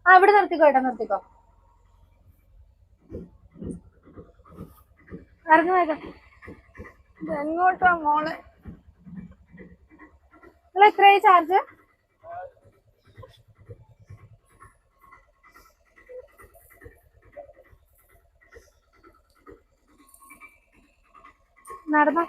ആ ഇവിടെ നിർത്തിക്കോ ഏട്ടാ, നിർത്തിക്കോ. ഇറങ്ങി വേഗം. എങ്ങോട്ടാ മോളെ? നിങ്ങൾ എത്രയായി ചാർജ്? നടന്നോ.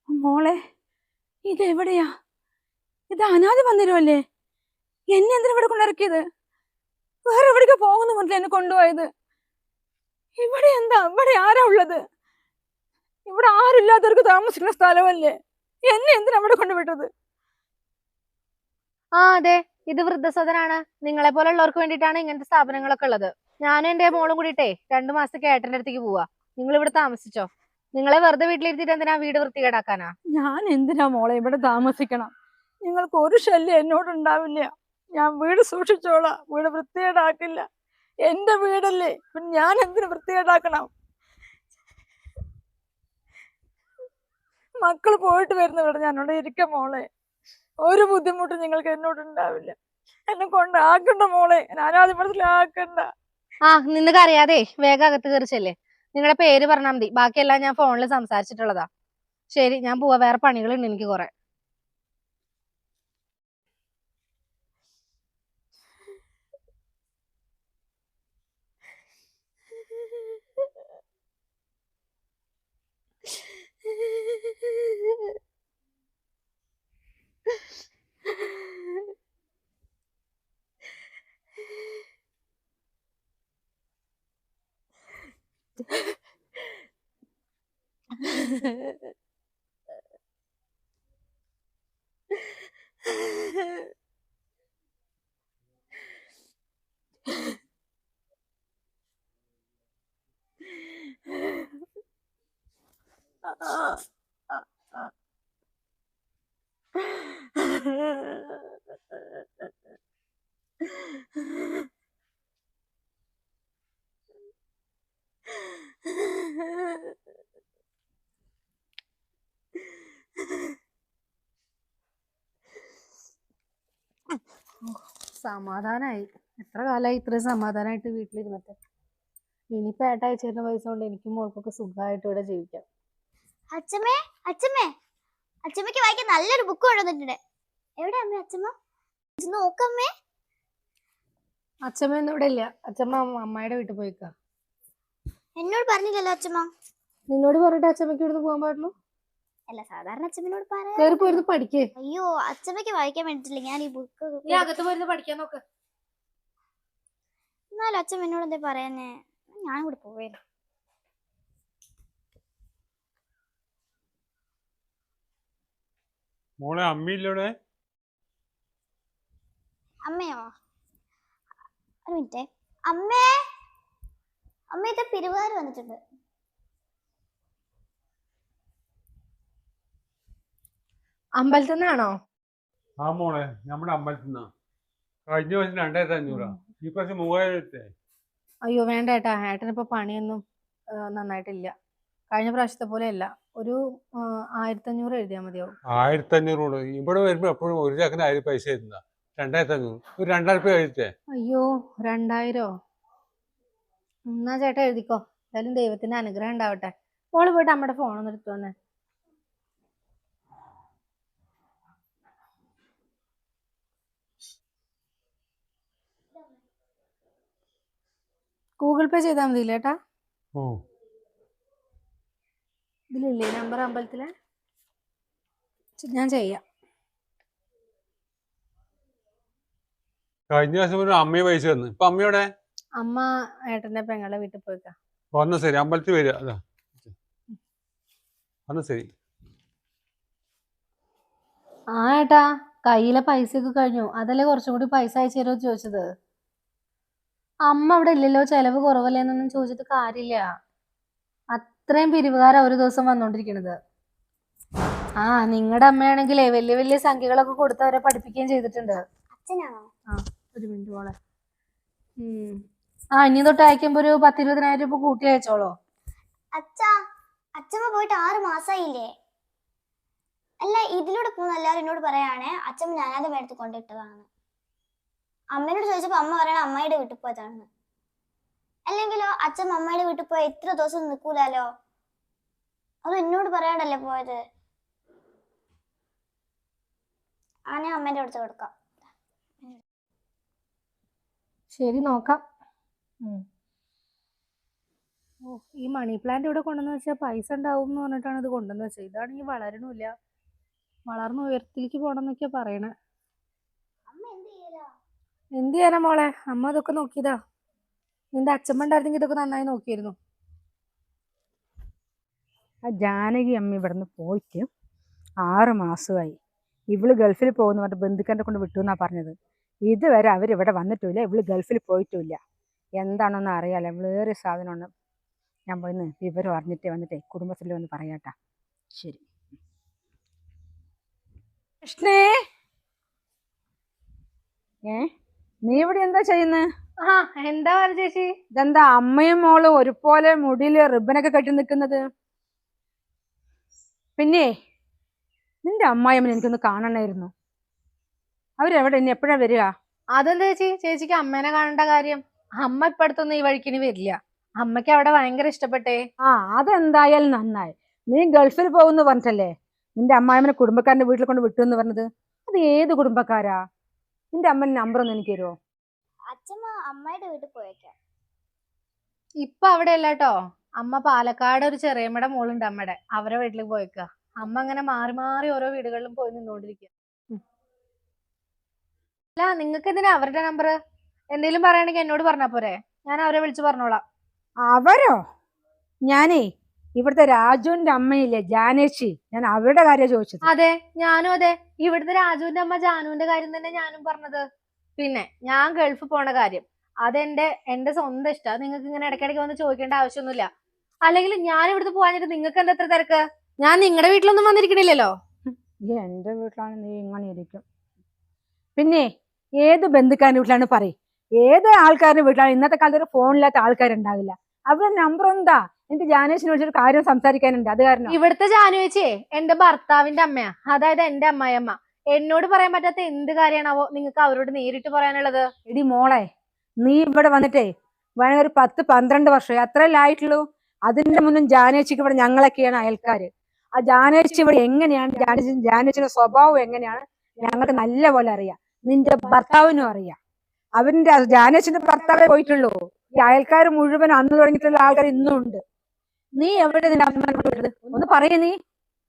മോളെ ഇതെവിടെയാ? ഇത് അനാഥ മന്ദിരമല്ലേ? എന്നെ എന്തിനാ ഇവിടെ കൊണ്ടിറക്കിയത്? വേറെ എവിടേക്ക് പോകുന്നു പറഞ്ഞില്ല എന്നെ കൊണ്ടുപോയത്? ഇവിടെ എന്താ, ഇവിടെ ആരാ ഉള്ളത്? ഇവിടെ ആരില്ലാത്തവർക്ക് താമസിക്കുന്ന സ്ഥലമല്ലേ? എന്നെ എന്തിനാ അവിടെ കൊണ്ടുവിട്ടത്? ആ അതെ, ഇത് വൃദ്ധസദനാണ്. നിങ്ങളെ പോലെ ഉള്ളവർക്ക് വേണ്ടിയിട്ടാണ് ഇങ്ങനത്തെ സ്ഥാപനങ്ങളൊക്കെ ഉള്ളത്. ഞാനും എന്റെ മോളും കൂടിയിട്ടേ 2 മാസത്തേക്ക് ഏട്ടന്റെ അടുത്തേക്ക് പോവാ. നിങ്ങൾ ഇവിടെ താമസിച്ചോ. നിങ്ങളെ വെറുതെ വീട്ടിലിരുത്തിട്ട് എന്തിനാ വീട് വൃത്തികേടാക്കാനാ? ഞാൻ എന്തിനാ മോളെ ഇവിടെ താമസിക്കണം? നിങ്ങൾക്ക് ഒരു ശല്യം എന്നോടുണ്ടാവില്ല. ഞാൻ വീട് സൂക്ഷിച്ചോളാം, വീട് വൃത്തികേടാക്കില്ല. എന്റെ വീടല്ലേ, പിന്നെ ഞാൻ എന്തിനു വൃത്തികേടാക്കണം? മക്കള് പോയിട്ട് വരുന്നവിടെ ഞാനവിടെ ഇരിക്കാം മോളെ. ഒരു ബുദ്ധിമുട്ടും നിങ്ങൾക്ക് എന്നോടുണ്ടാവില്ല. എന്നെ കൊണ്ടാക്കണ്ട മോളെ, അനാഥമനസ്സിലാക്കണ്ട. ആ നിനക്ക് അറിയാതെ വേഗം അകത്ത് കയറിച്ചല്ലേ. നിങ്ങളുടെ പേര് പറഞ്ഞാൽ മതി, ബാക്കിയെല്ലാം ഞാൻ ഫോണിൽ സംസാരിച്ചിട്ടുള്ളതാ. ശരി, ഞാൻ പോവാ, വേറെ പണികളുണ്ട് എനിക്ക് കുറെ. സമാധാനായി. എത്ര കാലമായി ഇത്രയും സമാധാനമായിട്ട് വീട്ടിലിരുന്നിട്ട്. ഇനിയിപ്പോ ഏട്ടാ അയച്ചേരുന്ന പൈസ കൊണ്ട് എനിക്കും മോൾക്കൊക്കെ സുഖമായിട്ട് ഇവിടെ ജീവിക്കാം. അച്ഛമ്മേ, അച്ഛമ്മേ, അച്ഛമ്മയ്ക്ക് വായിക്കാൻ നല്ലൊരു ബുക്ക് കൊണ്ടുവന്നിട്ടുണ്ട്. എവിടെ അമ്മേ അച്ഛമ്മ? നോക്കമ്മേ. അച്ഛമ്മ ഒന്നും ഇവിടെ ഇല്ല. അച്ഛമ്മ അമ്മായിയുടെ വീട്ടിൽ പോയിക്കാ. എന്നോട് പറഞ്ഞില്ലല്ലോ അച്ഛമ്മ. നിന്നോട് പറഞ്ഞിട്ട് അച്ഛമ്മയ്ക്ക് ഇവിടുന്ന് പോകാൻ പാടുള്ളൂ? അല്ല, സാധാരണ അച്ഛമ്മനോട് കേറി പോയിരുന്നു പഠിക്കേ. അയ്യോ, അച്ഛമ്മയ്ക്ക് വായിക്കാൻ വേണ്ടിട്ടില്ല. ഞാൻ ഈ ബുക്ക് അകത്ത് പോയിരുന്നു പഠിക്കാൻ നോക്ക്. എന്നാലും അച്ഛമ്മ എന്നോട് എന്താ പറയാനേ? ഞാൻ കൂടെ പോവേല. മോളെ അമ്മയില്ലൂടെ? അമ്മയോ? ഒരു മിനിറ്റ്. അമ്മേ, അമ്മയത്തെ പിരിവുകാർ വന്നിട്ടുണ്ട്. അമ്പലത്തിൽ നിന്നാണോ? ആ മോളെ, നമ്മുടെ അമ്പലത്തിൽ നിന്നാ. കഴിഞ്ഞ വർഷം 2500, ഈ പ്രാവശ്യം 3000. അയ്യോ വേണ്ട ഏട്ടാ, ഏട്ടനിപ്പോ പണിയൊന്നും നന്നായിട്ടില്ല. കഴിഞ്ഞ പ്രാവശ്യത്തെ പോലെ അല്ല. ഒരു 1500 എഴുതിയാൽ മതിയാവും. 1500 ഇവിടെ വരുമ്പോ എപ്പോഴും ഒരു ചക്കന് 1000 പൈസ തരുന്ന 2500. ഒരു 2000 രൂപ എഴുതിട്ടേ. അയ്യോ 2000? എന്നാ ചേട്ടാ എഴുതിക്കോ. എന്തായാലും ദൈവത്തിന്റെ അനുഗ്രഹം ഉണ്ടാവട്ടെ. മോള് പോയിട്ട് അമ്മയുടെ ഫോണൊന്ന് എടുത്തു വന്നേ. ഗൂഗിൾ പേ ചെയ്താൽ മതിയില്ലേ ഏട്ടാ? ഇതിലില്ലേ നമ്പർ അമ്പലത്തിലെ? ഞാൻ ചെയ്യാം. കഴിഞ്ഞ ദിവസം ഒരു അമ്മയെ പൈസ തന്നു. ഇപ്പൊ അമ്മയോടെ? അമ്മ ഏട്ടന്റെ പെങ്ങളെ വീട്ടിൽ പോയിക്കാ. വന്ന ശരി, അമ്പലത്തിൽ വരിക. അതാ വന്ന ശരി. ആ ഏട്ടാ, കയ്യിലെ പൈസയൊക്കെ കഴിഞ്ഞു. അതല്ലേ കുറച്ചും കൂടി പൈസ അയച്ചു തരുമോ ചോദിച്ചത്. അമ്മ അവിടെ ഇല്ലല്ലോ, ചെലവ് കുറവല്ലേ എന്നൊന്നും ചോദിച്ചിട്ട് കാര്യമില്ല. അത്രയും പിരിവുകാരാ ഒരു ദിവസം വന്നോണ്ടിരിക്കണത്. ആ നിങ്ങളുടെ അമ്മയാണെങ്കിലേ വലിയ വലിയ സംഖ്യകളൊക്കെ കൊടുത്ത് അവരെ പഠിപ്പിക്കുകയും ചെയ്തിട്ടുണ്ട്. അച്ഛനാണോ? ആ ഒരു മിനിറ്റ് മോളെ. ആ ഇനി തൊട്ട് അയക്കുമ്പോ ഒരു 10-20,000 രൂപ കൂട്ടി അയച്ചോളോ. അച്ഛാ, അച്ഛമ്മ പോയിട്ട് 6 മാസമായില്ലേ? അല്ല, ഇതിലൂടെ പോകുന്ന എല്ലാവരും എന്നോട് പറയാണേ അച്ഛമ്മ ഞാനാതെ മേടത്ത് കൊണ്ടിട്ടതാണ്. അമ്മേനോട് ചോദിച്ചപ്പോ അമ്മ പറയണ അമ്മയുടെ വീട്ടിൽ പോയതാണ്. അല്ലെങ്കിലോ അച്ഛമ്മ അമ്മയുടെ വീട്ടിൽ പോയ ഇത്ര ദിവസം നിൽക്കൂലോ. അത് എന്നോട് പറയാണ്ടല്ലേ പോയത്. ആ, ഞാൻ അമ്മേന്റെ അടുത്ത് കൊടുക്കാം. ശരി, നോക്കാം. ഓ, ഈ മണി പ്ലാന്റ് ഇവിടെ കൊണ്ടുവന്ന് വെച്ചാൽ പൈസ ഉണ്ടാവും എന്ന് പറഞ്ഞിട്ടാണ് ഇത് കൊണ്ടുവന്ന് വെച്ചത്. ഇതാണെങ്കിൽ വളരണമില്ല, വളർന്ന് ഉയരത്തിലേക്ക് പോകണമെന്നൊക്കെയാ പറയണേ. അമ്മ എന്ത് ചെയ്യലാ? എന്ത് ചെയ്യാനാ മോളെ, അമ്മ ഇതൊക്കെ നോക്കിയതാ. നിന്റെ അച്ഛമ്മ ഉണ്ടായിരുന്നെങ്കിൽ ഇതൊക്കെ നന്നായി നോക്കിയിരുന്നു. ആ ജാനകി അമ്മ ഇവിടുന്ന് പോയിട്ട് 6 മാസമായി. ഇവള് ഗൾഫിൽ പോകുന്നു പറഞ്ഞിട്ട് ബന്ധുക്കാരെ കൊണ്ട് വിട്ടു എന്നാ പറഞ്ഞത്. ഇതുവരെ അവരിവിടെ വന്നിട്ടില്ല, ഇവള് ഗൾഫിൽ പോയിട്ടുമില്ല. എന്താണെന്ന് അറിയാലോ, ഇവളേറെ സാധനമാണ്. ഞാൻ പോയിന്ന് വിവരം അറിഞ്ഞിട്ടേ വന്നിട്ടേ കുടുംബത്തിൽ വന്ന് പറയാട്ടാ. ശരി. കൃഷ്ണേ, നീ ഇവിടെ എന്താ ചെയ്യുന്നത്? ആ, എന്താ പറഞ്ഞ ചേച്ചി? ഇതെന്താ അമ്മയും മോളും ഒരുപോലെ മുടിയില് റിബനൊക്കെ കെട്ടി നിൽക്കുന്നത്? പിന്നെ നിന്റെ അമ്മായിയമ്മനെ എനിക്കൊന്ന് കാണണമായിരുന്നു. അവരെവിടെ, ഇനി എപ്പോഴാ വരിക? അതെന്താ ചേച്ചി, ചേച്ചിക്ക് അമ്മേനെ കാണേണ്ട കാര്യം? അമ്മ ഇപ്പൊ അടുത്തൊന്നും ഈ വഴിക്കിനി വരില്ല. അമ്മയ്ക്ക് അവിടെ ഭയങ്കര ഇഷ്ടപ്പെട്ടേ. ആ, അതെന്തായാലും നന്നായി. നീ ഗൾഫിൽ പോകുന്നു പറഞ്ഞിട്ടല്ലേ നിന്റെ അമ്മായിമ്മനെ കുടുംബക്കാരന്റെ വീട്ടിൽ കൊണ്ട് വിട്ടു എന്ന് പറഞ്ഞത്? അത് ഏത് കുടുംബക്കാരാ? നിന്റെ അമ്മന്റെ നമ്പർ ഒന്ന് എനിക്ക് തരുമോ? അച്ഛമ്മ അമ്മയുടെ വീട്ടിൽ പോയേക്കാം. ഇപ്പൊ അവിടെ അല്ല കേട്ടോ. അമ്മ പാലക്കാട് ഒരു ചെറിയമ്മയുടെ മോളുണ്ട് അമ്മയുടെ, അവരെ വീട്ടിലേക്ക് പോയേക്ക. അമ്മ അങ്ങനെ മാറി മാറി ഓരോ വീടുകളിലും പോയി നിന്നോണ്ടിരിക്കുക. അല്ല, നിങ്ങൾക്ക് എന്തിനാ അവരുടെ നമ്പർ? എന്തെങ്കിലും പറയണെങ്കിൽ എന്നോട് പറഞ്ഞാ പോരെ, ഞാൻ അവരെ വിളിച്ചു പറഞ്ഞോളാം. അവരോ? ഞാനേ ഇവിടുത്തെ രാജുവിന്റെ അമ്മയില്ലേ ജാനേച്ചി, ഞാൻ അവരുടെ കാര്യം ചോദിച്ചത്. അതെ, ഞാനും അതെ. ഇവിടുത്തെ രാജുവിന്റെ അമ്മ ജാനുവിന്റെ കാര്യം തന്നെ ഞാനും പറഞ്ഞത്. പിന്നെ ഞാൻ ഗൾഫ് പോണ കാര്യം എന്റെ സ്വന്തം ഇഷ്ടം. നിങ്ങൾക്ക് ഇങ്ങനെ ഇടയ്ക്കിടയ്ക്ക് വന്ന് ചോദിക്കേണ്ട ആവശ്യമൊന്നുമില്ല. അല്ലെങ്കിൽ ഞാൻ ഇവിടുത്തെ പോകാനിട്ട് നിങ്ങൾക്ക് എന്താ എത്ര തിരക്ക്? ഞാൻ നിങ്ങളുടെ വീട്ടിലൊന്നും വന്നിരിക്കണില്ലല്ലോ. എന്റെ വീട്ടിലാണ് നീ ഇങ്ങനെ ഇരിക്കും. പിന്നെ ഏത് ബന്ധുക്കാരന്റെ വീട്ടിലാണ് പറയും, ഏത് ആൾക്കാരുടെ വീട്ടിലാണ്? ഇന്നത്തെ കാലത്ത് ഒരു ഫോണില്ലാത്ത ആൾക്കാരുണ്ടാവില്ല. അവരുടെ നമ്പർ എന്താ? എനിക്ക് ജാനേഷിനെ വിളിച്ചൊരു കാര്യം സംസാരിക്കാനുണ്ട്, അത് കാരണം. ഇവിടുത്തെ ജാനു ചേച്ചിയെ എന്റെ ഭർത്താവിന്റെ അമ്മയാ, അതായത് എന്റെ അമ്മായിയമ്മ. എന്നോട് പറയാൻ പറ്റാത്ത എന്ത് കാര്യമാണാവോ നിങ്ങൾക്ക് അവരോട് നേരിട്ട് പറയാനുള്ളത്? എടി മോളെ, നീ ഇവിടെ വന്നിട്ടേ വേണേ ഒരു 10-12 വർഷം അത്രയല്ലേ ആയിട്ടുള്ളൂ. അതിന്റെ മുന്നും ജാനേച്ചിക്ക് ഇവിടെ ഞങ്ങളൊക്കെയാണ് അയൽക്കാര്. ആ ജാനേച്ചി ഇവിടെ എങ്ങനെയാണ്, ജാനേച്ചിയുടെ സ്വഭാവം എങ്ങനെയാണ് ഞങ്ങൾക്ക് നല്ല പോലെ അറിയാം. നിന്റെ ഭർത്താവിനും അറിയാം. അവന്റെ ജാനേച്ചിന്റെ ഭർത്താവേ പോയിട്ടുള്ളൂ. ഈ അയൽക്കാർ മുഴുവൻ അന്ന് തുടങ്ങിയിട്ടുള്ള ആൾക്കാർ ഇന്നും ഉണ്ട്. നീ എവിടെ നിന്റെ അമ്മ വിട്ടത്? ഒന്ന് പറയേ, നീ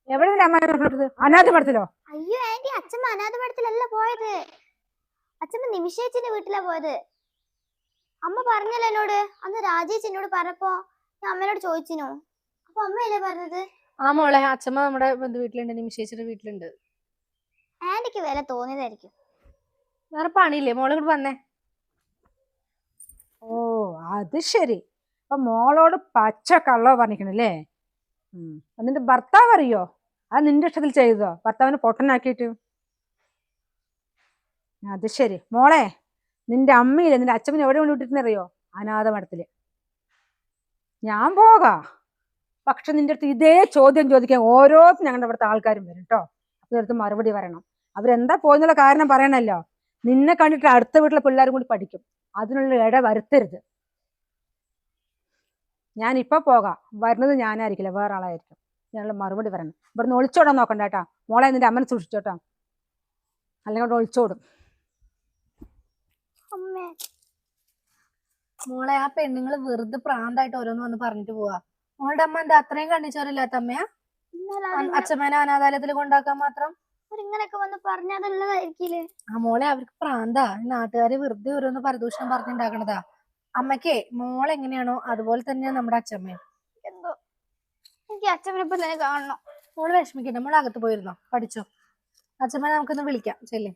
എവിടെ നിന്റെ അമ്മ വിട്ടത്? അനാഥ മഠത്തിലോ? അയ്യോ ആന്റി, അച്ഛമ്മ അനാഥ മഠത്തിലല്ല പോയത്. അച്ഛമ്മ നിമിഷേച്ചിന്റെ വീട്ടിലാ പോയത്. അമ്മ പറഞ്ഞല്ലോ എന്നോട്. അന്ന് രാജേച്ചി എന്നോട് പറഞ്ഞപ്പോ ഞാൻ അമ്മേനോട് ചോദിച്ചിനു. അപ്പൊ അമ്മയല്ലേ പറഞ്ഞത്? ആ മോളെ, അച്ഛമ്മ നമ്മുടെ ബന്ധു വീട്ടിലുണ്ട്, നിമിഷേച്ചിയുടെ വീട്ടിലുണ്ട്. ആന്റിക്ക് വില തോന്നിയതായിരിക്കും. വേറെ പണിയില്ലേ? മോളെ ഇങ്ങോട്ട് വന്നേ. ഓ, അത് ശരി. അപ്പൊ മോളോട് പച്ച കള്ളോ പറഞ്ഞിരിക്കണല്ലേ? നിന്റെ ഭർത്താവ് അറിയോ? അത് നിന്റെ ഇഷ്ടത്തിൽ ചെയ്തോ? ഭർത്താവിനെ പൊട്ടനാക്കിയിട്ട്? അത് ശരി. മോളെ, നിന്റെ അമ്മയില്ലേ, നിന്റെ അച്ഛനെ എവിടെ കൊണ്ട് വിട്ടിട്ടെന്നറിയോ? അനാഥ മഠത്തില്. ഞാൻ പോകാം, പക്ഷെ നിന്റെ അടുത്ത് ഇതേ ചോദ്യം ചോദിക്കാൻ ഓരോ ഞങ്ങളുടെ ഇവിടുത്തെ ആൾക്കാരും വരും കേട്ടോ. അപ്പൊ അടുത്ത് മറുപടി പറയണം. അവരെന്താ പോയെന്നുള്ള കാരണം പറയണല്ലോ. നിന്നെ കണ്ടിട്ട് അടുത്ത വീട്ടിലെ പിള്ളേരും കൂടി പഠിക്കും. അതിനുള്ള ഇട വരുത്തരുത്. ഞാൻ ഇപ്പൊ പോകാം, വരുന്നത് ഞാനായിരിക്കില്ല, വേറെ ആളായിരിക്കും. ഞാനുള്ള മറുപടി പറയണം. ഇവിടുന്ന് ഒളിച്ചോടാൻ നോക്കണ്ട കേട്ടാ. മോളെ, നിന്റെ അമ്മനെ സൂക്ഷിച്ചോട്ടാ, അല്ലെങ്കിൽ അവിടെ ഒളിച്ചോടും. മോളെ, ആ പെണ്ണുങ്ങള് വെറുതെ പ്രാന്തായിട്ട് ഓരോന്ന് വന്ന് പറഞ്ഞിട്ട് പോവാ. മോളുടെ അമ്മ എന്താ അത്രയും കണ്ണിച്ചോരില്ലാത്ത അമ്മയാ? അച്ഛമ്മേനെ അനാഥാലയത്തിൽ കൊണ്ടാക്കാൻ മാത്രം ഇങ്ങനെയൊക്കെ വന്ന് പറഞ്ഞതുള്ളതായിരിക്കില്ലേ? ആ മോളെ, അവർക്ക് പ്രാന്താ. നാട്ടുകാര് വെറുതെ ഓരോന്ന് പരദൂഷണം പറഞ്ഞുണ്ടാക്കണതാ. അമ്മക്കേ മോളെങ്ങനെയാണോ അതുപോലെ തന്നെയാ നമ്മുടെ അച്ഛമ്മയും. എന്തോ എനിക്ക് അച്ഛമ്മനെ ഇപ്പൊ തന്നെ കാണണം. മോള് വിഷമിക്കണ്ട, മോള് അകത്ത് പോയിരുന്നോ, പഠിച്ചോ. അച്ഛമ്മനെ നമുക്കൊന്ന് വിളിക്കാം, ചെല്ലേ.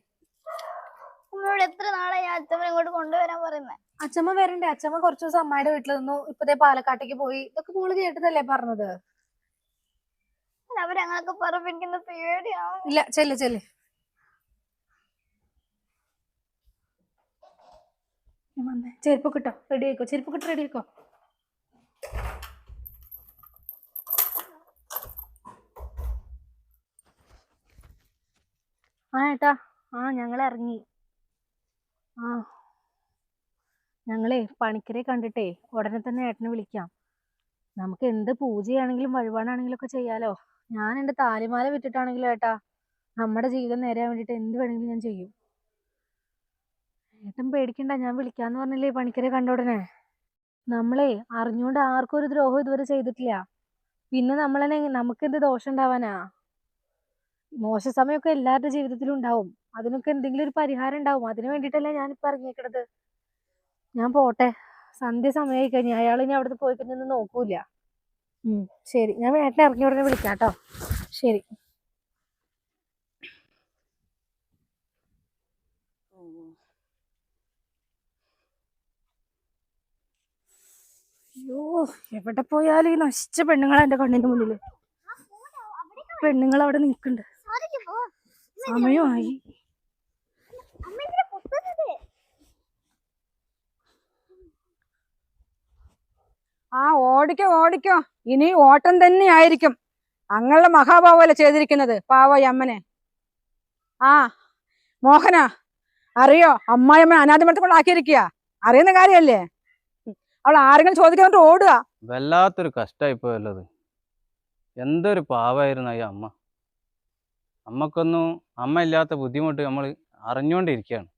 അമ്മയോട് എത്ര നാളായി അച്ഛമ്മനെ ഇങ്ങോട്ട് കൊണ്ടുവരാൻ പറയുന്നത്? അച്ഛമ്മ വരണ്ടേ? അച്ഛമ്മ കുറച്ചു ദിവസം അമ്മയുടെ വീട്ടിൽ നിന്നു, ഇപ്പതേ പാലക്കാട്ടേക്ക് പോയി. ഇതൊക്കെ മോള് കേട്ടതല്ലേ പറഞ്ഞത്? അവരങ്ങനൊക്കെ പറഞ്ഞിരിക്കുന്ന പേടിയാണ്. ഇല്ല, ചെല്ല് ചെല്ല്. ചെരുപ്പ് കിട്ടോ, റെഡി ആയിക്കോ. ചെരുപ്പ് കിട്ടോ, റെഡി ആയിക്കോ. ആ ഏട്ടാ, ആ ഞങ്ങൾ ഇറങ്ങി. ആ ഞങ്ങളെ പണിക്കരെ കണ്ടിട്ടേ ഉടനെ തന്നെ ഏട്ടനെ വിളിക്കാം. നമുക്ക് എന്ത് പൂജയാണെങ്കിലും വഴിപാടാണെങ്കിലും ഒക്കെ ചെയ്യാലോ. ഞാൻ എന്റെ താലിമാല വിറ്റിട്ടാണെങ്കിലും ഏട്ടാ നമ്മുടെ ജീവിതം നേരാൻ വേണ്ടിട്ട് എന്ത് വേണമെങ്കിലും ഞാൻ ചെയ്യും. ഏട്ടൻ പേടിക്കണ്ട, ഞാൻ വിളിക്കാന്ന് പറഞ്ഞില്ലേ പണിക്കരെ കണ്ട ഉടനെ. നമ്മളെ അറിഞ്ഞുകൊണ്ട് ആർക്കും ഒരു ദ്രോഹം ഇതുവരെ ചെയ്തിട്ടില്ല. പിന്നെ നമ്മളെ നമുക്ക് എന്ത് ദോഷം ഉണ്ടാവാനാ? മോശ സമയമൊക്കെ എല്ലാവരുടെ ജീവിതത്തിലും ഉണ്ടാവും. അതിനൊക്കെ എന്തെങ്കിലും ഒരു പരിഹാരം ഉണ്ടാവും. അതിന് വേണ്ടിയിട്ടല്ലേ ഞാനിപ്പോ ഇറങ്ങിയേക്കണത്. ഞാൻ പോട്ടെ, സന്ധ്യ സമയമായി കഴിഞ്ഞു. അയാൾ ഇനി അവിടുന്ന് പോയി കഴിഞ്ഞൊന്നും നോക്കൂല. ശരി, ഞാൻ ഏട്ടനെ ഇറങ്ങി ഉടനെ വിളിക്കാം കേട്ടോ. ശരി. അയ്യോ, എവിടെ പോയാലും ഈ നശിച്ച പെണ്ണുങ്ങളാ എന്റെ കണ്ണിന്റെ മുന്നില്. പെണ്ണുങ്ങൾ അവിടെ നിൽക്കുന്നുണ്ട്. സമയമായി. ആ ഓടിക്കോ ഓടിക്കോ, ഇനി ഓട്ടം തന്നെ ആയിരിക്കും. അങ്ങളുടെ മഹാഭാവല്ലേ ചെയ്തിരിക്കുന്നത് പാവ അമ്മനെ. ആ മോഹന, അറിയോ അമ്മായിയമ്മ അനാഥമരത്തിൽ കൊണ്ടാക്കിയിരിക്കുക? അറിയുന്ന കാര്യല്ലേ? അവൾ ആരെങ്കിലും ചോദിക്കാണ്ട് ഓടുക. വല്ലാത്തൊരു കഷ്ടമായിപ്പോയല്ലത്. എന്തൊരു പാവായിരുന്നു ഈ അമ്മ. അമ്മക്കൊന്നും അമ്മ ഇല്ലാത്ത ബുദ്ധിമുട്ട് നമ്മൾ അറിഞ്ഞുകൊണ്ടിരിക്കുകയാണ്.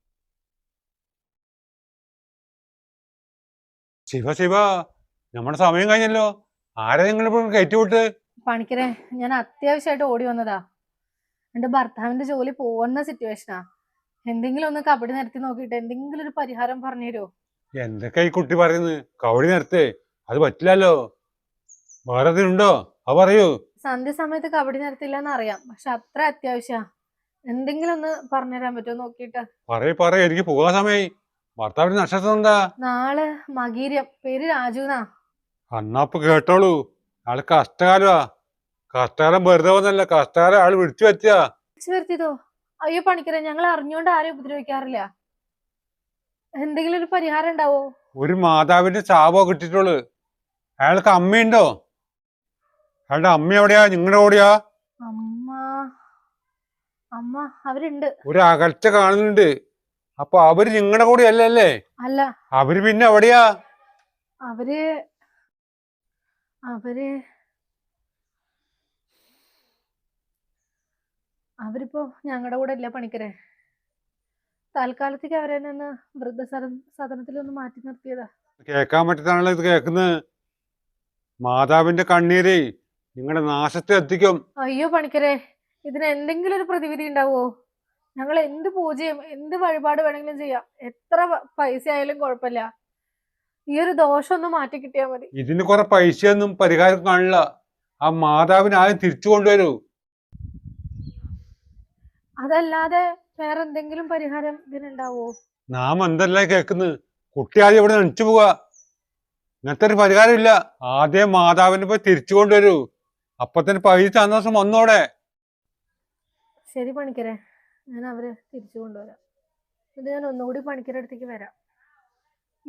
ശിവ, നമ്മുടെ സമയം കഴിഞ്ഞല്ലോ. ആരാ നിങ്ങളിപ്പോ കയറ്റി വിട്ട്? പണിക്കരെ, ഞാൻ അത്യാവശ്യമായിട്ട് ഓടി വന്നതാ. എന്റെ ഭർത്താവിന്റെ ജോലി പോകുന്ന സിറ്റുവേഷനാ. എന്തെങ്കിലും ഒന്ന് കബഡി നിരത്തി നോക്കിയിട്ട് എന്തെങ്കിലും ഒരു പരിഹാരം പറഞ്ഞു തരുമോ? എന്തൊക്കെ ഈ കുട്ടി പറയുന്നത്? കവടി നിർത്തേ, അത് പറ്റില്ലല്ലോ. വേറെ എന്തെങ്കിലുണ്ടോ? അത് പറയൂ. സന്ധ്യ സമയത്ത് കബഡി നിരത്തില്ലെന്ന് അറിയാം, പക്ഷെ അത്ര അത്യാവശ്യ. എന്തെങ്കിലും ഒന്ന് പറഞ്ഞുതരാൻ പറ്റുമോ നോക്കിയിട്ട്? പറയൂ, എനിക്ക് പോകാൻ സമയമായി. ഭർത്താവിന്റെ നക്ഷത്രം എന്താ? നാളെ മകീരം, പേര് രാജുനാ. അന്നാപ്പൊ കേട്ടോളൂ, ആള് കഷ്ടകാലമാ. കഷ്ടകാലം വെറുതെ വന്നല്ല, കഷ്ടകാലം ആള് വിളിച്ചു പറ്റിയാ. വരുത്തിയതോ? അയ്യോ പണിക്കരെ, ഞങ്ങൾ അറിഞ്ഞുകൊണ്ട് ആരെയും ഉപദ്രവിക്കാറില്ല. എന്തെങ്കിലും ഒരു പരിഹാരം ഉണ്ടാവോ? ഒരു മാതാവിന്റെ ശാപോ കിട്ടിയിട്ടുള്ളു. അയാൾക്ക് അമ്മയുണ്ടോ? അയാളുടെ അമ്മ എവിടെയാ? നിങ്ങളുടെ കൂടെയാ? അമ്മ അവരുണ്ട്. ഒരു അകൽച്ച കാണുന്നുണ്ട്. അപ്പൊ അവര് നിങ്ങളുടെ കൂടെ അല്ലല്ലേ? അല്ല. അവര് പിന്നെ എവിടെയാ? അവര് അവരിപ്പോ ഞങ്ങളുടെ കൂടെ ഇല്ല പണിക്കരെ. തൽക്കാലത്തേക്ക് അവരെ നിന്ന് വൃദ്ധസദനത്തിലൊന്ന് മാറ്റി നിർത്തിയതാ. കേക്കാൻ പറ്റത്താണല്ലോ ഇത് കേക്കുന്നത്. മാതാവിന്റെ കണ്ണീര് നിങ്ങളുടെ നാശത്തെ എത്തിക്കും. അയ്യോ പണിക്കരെ, ഇതിന് എന്തെങ്കിലും ഒരു പ്രതിവിധി ഉണ്ടാവോ? ഞങ്ങൾ എന്ത് പൂജയും എന്ത് വഴിപാട് വേണമെങ്കിലും ചെയ്യാം. എത്ര പൈസ ആയാലും കുഴപ്പമില്ല. ഈ ഒരു ദോഷം ഒന്ന് മാറ്റി കിട്ടിയാൽ മതി. ഇതിന് കുറെ പൈസയൊന്നും പരിഹാരം കാണില്ല. ആ മാതാവിനെ ആദ്യം തിരിച്ചു കൊണ്ടുവരൂ. അതല്ലാതെ വേറെ എന്തെങ്കിലും പരിഹാരം ഇതിനുണ്ടാവോ? നാം എന്തല്ല കേക്കുന്നത്? കുട്ടി ആദ്യം ഇവിടെ നണിച്ചു പോവാ. ഇങ്ങനത്തെ ഒരു പരിഹാരം ഇല്ല. ആദ്യം മാതാവിനെ പോയി തിരിച്ചു കൊണ്ടുവരൂ. അപ്പൊ തന്നെ പൈസ സന്തോഷം വന്നോടെ. ശരി പണിക്കരെ, ഞാൻ അവരെ തിരിച്ചു കൊണ്ടുവരാം. ഇത് ഞാൻ ഒന്നുകൂടി പണിക്കരുടെ അടുത്തേക്ക് വരാം.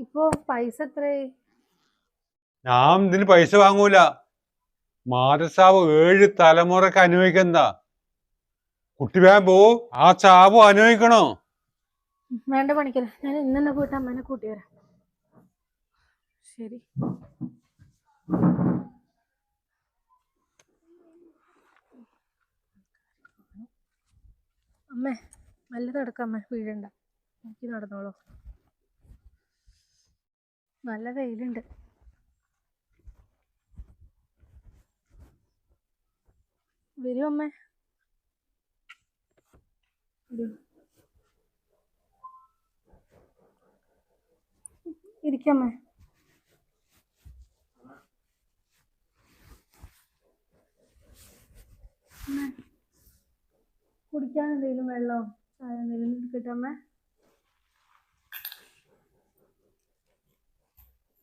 ഇപ്പോ പൈസ എത്രയായി? ഞാൻ ഇതിന് പൈസ വാങ്ങൂല. മാതൃസാവ് 7 തലമുറക്ക് അനുഭവിക്കുന്നതാ. കുട്ടി വേഗം പോ. ആ ചാവും അനുഭവിക്കണോ? വേണ്ട പണിക്കരെ, ഞാൻ ഇന്ന് തന്നെ പോയിട്ട് അമ്മേനെ കൂട്ടി വരാം. ശരി. അമ്മേ, നല്ല നടക്കമ്മേ, വീഴണ്ട. എനിക്ക് നടന്നോളൂ. നല്ല വെയിലുണ്ട്. വരൂ അമ്മേ. ഇരിക്കമ്മേ. കുടിക്കാൻ എന്തെങ്കിലും വെള്ളമോ ചായ എന്തെങ്കിലും കിട്ടമ്മേ?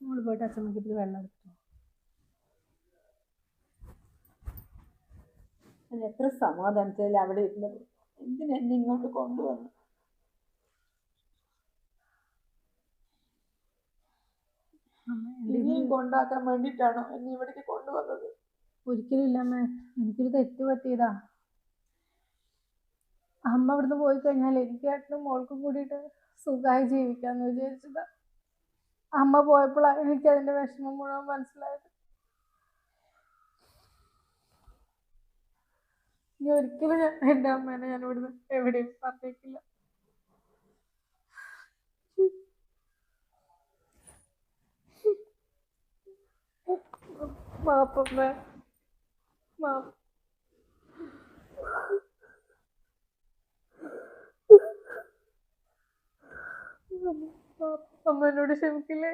നമ്മള് പോയിട്ട് അച്ഛമ്മക്ക് ഇത് വെള്ളം എടുത്തു. എത്ര സമാധാനത്തിൽ അവിടെ ഇരുന്നത്. എന്തിനാ എന്നെ ഇങ്ങോട്ട് കൊണ്ടുവന്നു? ഇനിയും കൊണ്ടാക്കാൻ വേണ്ടിട്ടാണോ എന്നെ ഇവിടേക്ക് കൊണ്ടുവന്നത്? ഒരിക്കലും ഇല്ലമ്മേ, എനിക്കൊരു തെറ്റ് പറ്റിയതാ. അമ്മ ഇവിടുന്ന് പോയി കഴിഞ്ഞാൽ എനിക്ക് ഏട്ടനും മോൾക്കും കൂടിയിട്ട് സുഖമായി ജീവിക്കാന്ന് വിചാരിച്ചതാ. അമ്മ പോയപ്പോഴാണ് എനിക്ക് അതിന്റെ വിഷമം മുഴുവൻ മനസ്സിലായത്. ഇനി ഒരിക്കലും ഞാൻ എൻ്റെ അമ്മേനെ ഞാൻ ഇവിടുന്ന് എവിടെയും പറഞ്ഞേക്കില്ല. മാപ്പമ്മ, മാപ്പ്. അമ്മ എന്നോട് ക്ഷമിക്കില്ലേ?